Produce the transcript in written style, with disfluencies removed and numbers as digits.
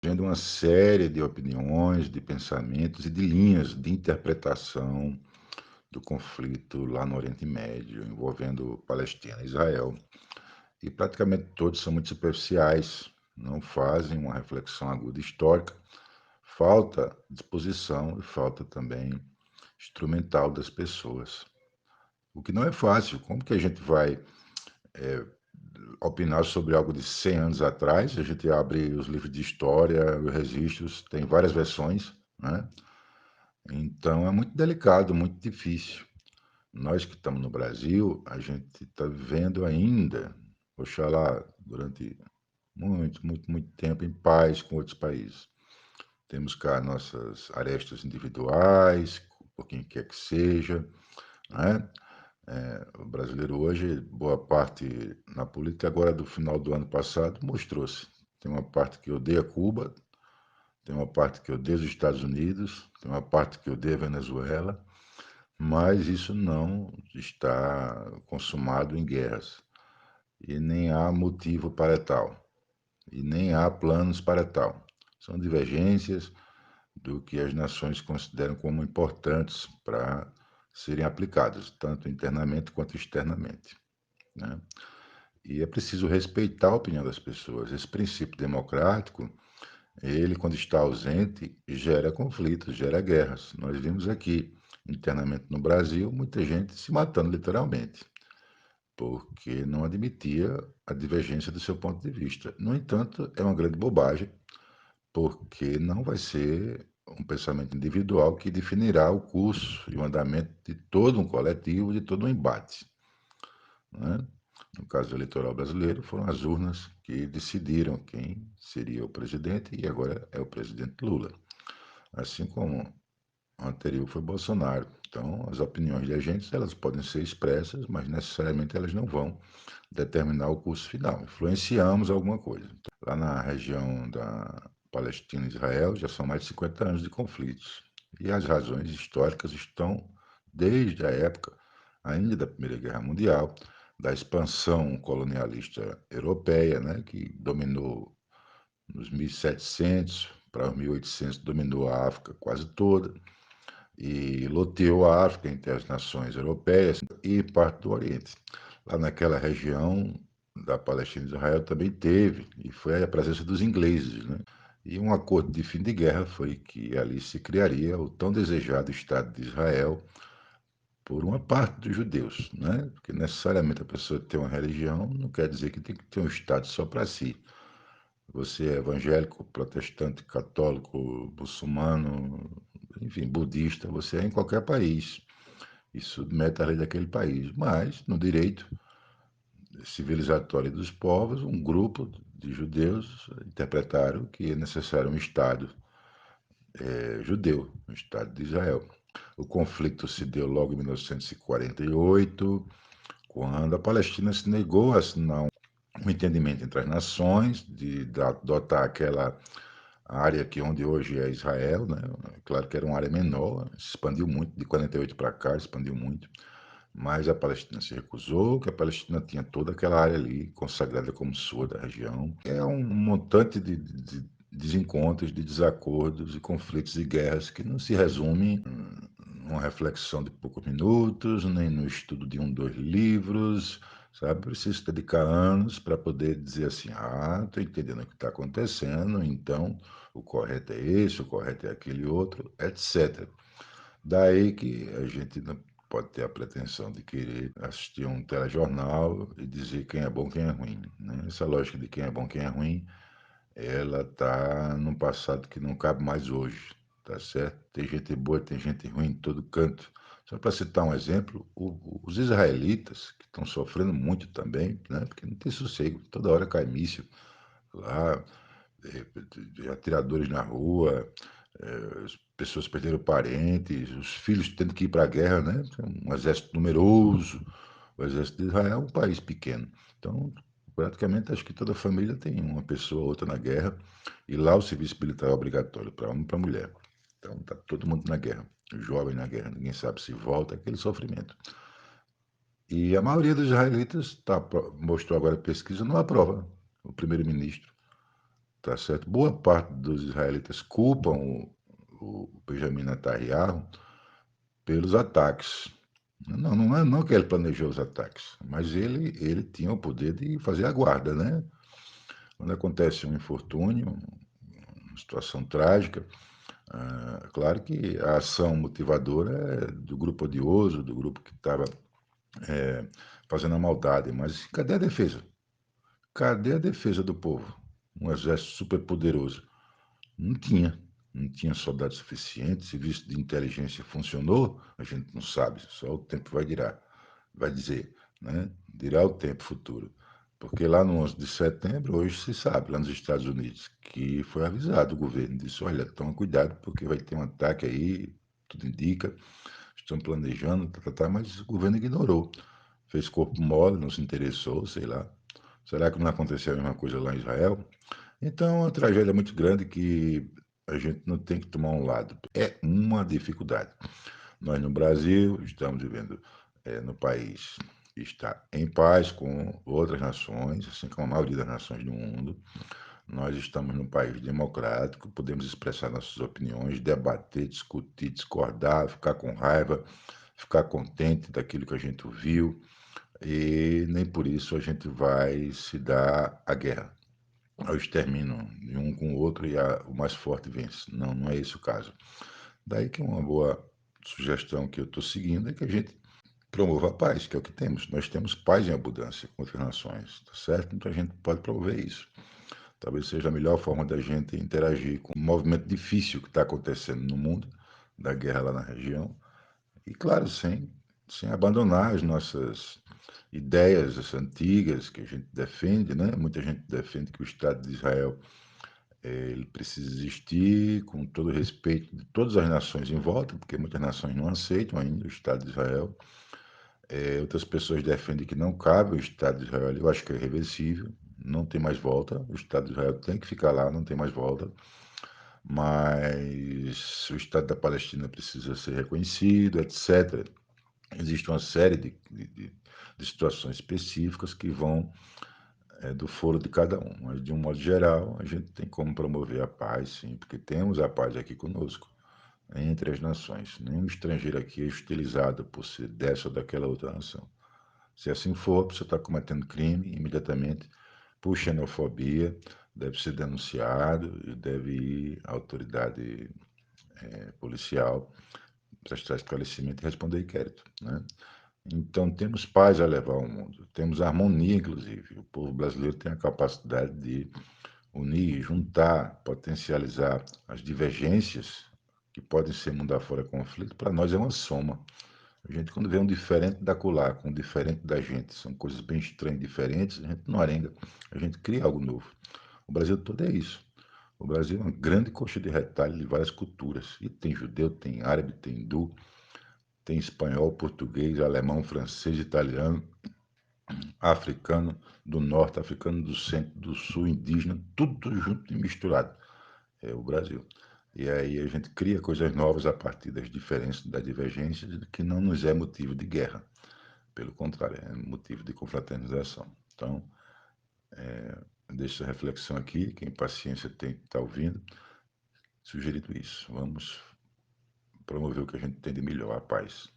Vendo uma série de opiniões, de pensamentos e de linhas de interpretação do conflito lá no Oriente Médio, envolvendo Palestina e Israel. E praticamente todos são muito superficiais, não fazem uma reflexão aguda histórica. Falta disposição e falta também instrumental das pessoas. O que não é fácil. Como que a gente vai opinar sobre algo de 100 anos atrás? A gente abre os livros de história, os registros, tem várias versões, né? Então é muito delicado, muito difícil. Nós que estamos no Brasil, a gente está vivendo ainda, oxalá, durante muito tempo em paz com outros países. Temos cá nossas arestas individuais, por quem quer que seja, né? O brasileiro hoje, boa parte na política, agora do final do ano passado, mostrou-se. Tem uma parte que odeia Cuba, tem uma parte que odeia os Estados Unidos, tem uma parte que odeia a Venezuela, mas isso não está consumado em guerras. E nem há motivo para tal, e nem há planos para tal. São divergências do que as nações consideram como importantes para serem aplicadas, tanto internamente quanto externamente, né? E é preciso respeitar a opinião das pessoas. Esse princípio democrático, ele, quando está ausente, gera conflitos, gera guerras. Nós vimos aqui, internamente no Brasil, muita gente se matando literalmente, porque não admitia a divergência do seu ponto de vista. No entanto, é uma grande bobagem, porque não vai ser um pensamento individual que definirá o curso e o andamento de todo um coletivo, de todo um embate, né? No caso eleitoral brasileiro, foram as urnas que decidiram quem seria o presidente e agora é o presidente Lula. Assim como o anterior foi Bolsonaro. Então, as opiniões de agentes, elas podem ser expressas, mas necessariamente elas não vão determinar o curso final. Influenciamos alguma coisa. Lá na região da Palestina e Israel já são mais de 50 anos de conflitos. E as razões históricas estão desde a época ainda da Primeira Guerra Mundial, da expansão colonialista europeia, né, que dominou nos 1700 para os 1800, dominou a África quase toda e loteou a África entre as nações europeias e parte do Oriente. Lá naquela região da Palestina e Israel também teve, e foi a presença dos ingleses, né? E um acordo de fim de guerra foi que ali se criaria o tão desejado Estado de Israel por uma parte dos judeus, né? Porque necessariamente a pessoa ter uma religião não quer dizer que tem que ter um Estado só para si. Você é evangélico, protestante, católico, muçulmano, enfim, budista, você é em qualquer país e submete à lei daquele país. Mas, no direito civilizatório dos povos, um grupo de judeus interpretaram que é necessário um Estado judeu, um Estado de Israel. O conflito se deu logo em 1948, quando a Palestina se negou a assinar um entendimento entre as nações, de adotar aquela área que onde hoje é Israel, né? Claro que era uma área menor, se expandiu muito, de 48 para cá, expandiu muito, mas a Palestina se recusou, que a Palestina tinha toda aquela área ali consagrada como sua da região. É um montante de desencontros, de desacordos, de conflitos e guerras que não se resumem numa reflexão de poucos minutos, nem no estudo de um, dois livros, sabe? Preciso dedicar anos para poder dizer assim, estou entendendo o que está acontecendo, então o correto é esse, o correto é aquele outro, etc. Daí que a gente não pode ter a pretensão de querer assistir um telejornal e dizer quem é bom, quem é ruim, né? Essa lógica de quem é bom, quem é ruim, ela está num passado que não cabe mais hoje, tá certo? Tem gente boa, tem gente ruim em todo canto. Só para citar um exemplo, os israelitas, que estão sofrendo muito também, né? Porque não tem sossego, toda hora cai míssil lá, atiradores na rua, as pessoas perderam parentes, os filhos tendo que ir para a guerra, né? Um exército numeroso. O exército de Israel é um país pequeno. Então, praticamente, acho que toda família tem uma pessoa ou outra na guerra. E lá o serviço militar é obrigatório para homem e para mulher. Então, está todo mundo na guerra. Jovem na guerra, ninguém sabe se volta, aquele sofrimento. E a maioria dos israelitas, mostrou agora a pesquisa, não aprova o primeiro-ministro. tá certo? Boa parte dos israelitas culpam o Benjamin Netanyahu pelos ataques. Não que ele planejou os ataques, mas ele tinha o poder de fazer a guarda, né? Quando acontece um infortúnio, uma situação trágica, claro que a ação motivadora é do grupo odioso, do grupo que estava fazendo a maldade, mas cadê a defesa? Cadê a defesa do povo? Um exército superpoderoso. Não tinha. Não tinha soldados suficientes. Serviço de inteligência funcionou? A gente não sabe. Só o tempo vai dizer, né? Dirá o tempo futuro. Porque lá no 11 de setembro, hoje se sabe, lá nos Estados Unidos, que foi avisado o governo, disse, olha, toma cuidado porque vai ter um ataque aí, tudo indica, estão planejando, mas o governo ignorou. Fez corpo mole, não se interessou, sei lá. Será que não aconteceu a mesma coisa lá em Israel? Então, é uma tragédia muito grande que a gente não tem que tomar um lado. É uma dificuldade. Nós no Brasil estamos vivendo no país que está em paz com outras nações, assim como a maioria das nações do mundo. Nós estamos num país democrático, podemos expressar nossas opiniões, debater, discutir, discordar, ficar com raiva, ficar contente daquilo que a gente viu, e nem por isso a gente vai se dar a guerra, ao extermínio de um com o outro e o mais forte vence. Não, não é esse o caso. Daí que uma boa sugestão que eu estou seguindo é que a gente promova a paz, que é o que temos. Nós temos paz em abundância com outras nações, tá certo? Então a gente pode promover isso. Talvez seja a melhor forma da gente interagir com um movimento difícil que está acontecendo no mundo, da guerra lá na região, e claro, sem abandonar as nossas ideias antigas que a gente defende, né? Muita gente defende que o Estado de Israel ele precisa existir com todo o respeito de todas as nações em volta, porque muitas nações não aceitam ainda o Estado de Israel. Outras pessoas defendem que não cabe o Estado de Israel. Eu acho que é irreversível, não tem mais volta. O Estado de Israel tem que ficar lá, não tem mais volta. Mas o Estado da Palestina precisa ser reconhecido, etc. Existe uma série de situações específicas que vão do foro de cada um. Mas, de um modo geral, a gente tem como promover a paz, sim, porque temos a paz aqui conosco, entre as nações. Nenhum estrangeiro aqui é hostilizado por ser dessa ou daquela outra nação. Se assim for, você está cometendo crime imediatamente por xenofobia, deve ser denunciado e deve ir à autoridade policial prestar esclarecimento e responder inquérito, né? Então, temos paz a levar ao mundo, temos harmonia, inclusive. O povo brasileiro tem a capacidade de unir, juntar, potencializar as divergências que podem ser mundo afora conflito, para nós é uma soma. A gente, quando vê um diferente da colar com um diferente da gente, são coisas bem estranhas, diferentes, a gente não arenga, a gente cria algo novo. O Brasil todo é isso. O Brasil é uma grande coxa de retalho de várias culturas. E tem judeu, tem árabe, tem hindu, tem espanhol, português, alemão, francês, italiano, africano do norte, africano do centro, do sul, indígena, tudo junto e misturado. É o Brasil. E aí a gente cria coisas novas a partir das diferenças, das divergências, que não nos é motivo de guerra. Pelo contrário, é motivo de confraternização. Então, deixo essa reflexão aqui, quem paciência tem que estar ouvindo, sugerido isso. Vamos promover o que a gente tem de melhor, a paz.